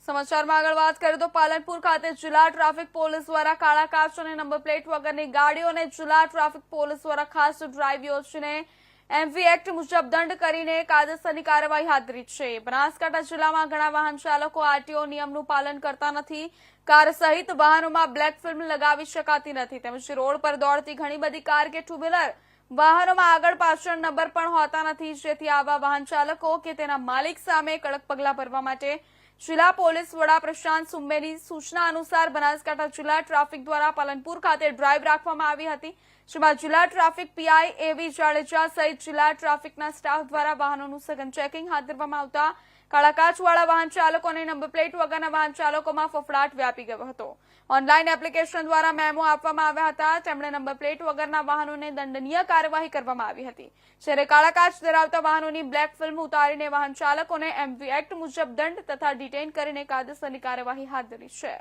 સમાચારમાં આગળ વાત કરીએ તો પાલનપુર ખાતે જિલ્લા ટ્રાફિક પોલીસ દ્વારા કાળા કાચ અને નંબર પ્લેટ વગરની ગાડીઓને જિલ્લા ટ્રાફિક પોલીસ દ્વારા ખાસ ડ્રાઈવ યોજીને એમવી એક્ટ મુજબ દંડ કરીને કાયદેસરની કાર્યવાહી હાથ ધરી છે। બનાસકાંઠા જિલ્લામાં ઘણા વાહન ચાલકો આરટીઓ નિયમનું પાલન કરતા નથી। કાર સહિત વાહનોમાં બ્લેક ફિલ્મ લગાવી શકાતી નથી, તેમજ રોડ પર દોડતી ઘણી બધી કાર કે ટુ વ્હીલર વાહનોમાં આગળ પાછળ નંબર પણ હોતા નથી, જેથી આવા વાહન ચાલકો કે તેના માલિક સામે કડક પગલાં ભરવા માટે જિલ્લા પોલીસ વડા પ્રશાંત સુંબેની સૂચના અનુસાર બનાસકાંઠા જિલ્લા ટ્રાફિક દ્વારા પાલનપુર ખાતે ડ્રાઈવ રાખવામાં આવી હતી, જેમાં જિલ્લા ટ્રાફિક પીઆઈ એવી જાડેજા સહિત જિલ્લા ટ્રાફિકના સ્ટાફ દ્વારા વાહનોનું સઘન ચેકિંગ હાથ ધરવામાં આવતા કાળા કાચવાળા વાહન ચાલકો અને નંબર પ્લેટ વગરના વાહન ચાલકોમાં ફફડાટ વ્યાપી ગયો હતો। ઓનલાઈન એપ્લિકેશન દ્વારા મેમો આપવામાં આવ્યા હતા, તેમણે નંબર પ્લેટ વગરના વાહનોને દંડનીય કાર્યવાહી કરવામાં આવી હતી, જ્યારે કાળા કાચ ધરાવતા વાહનોની બ્લેક ફિલ્મ ઉતારીને વાહન ચાલકોને એમવી એક્ટ મુજબ દંડ તથા ડિટેઇન કરીને કાયદેસરની કાર્યવાહી હાથ ધરી છે।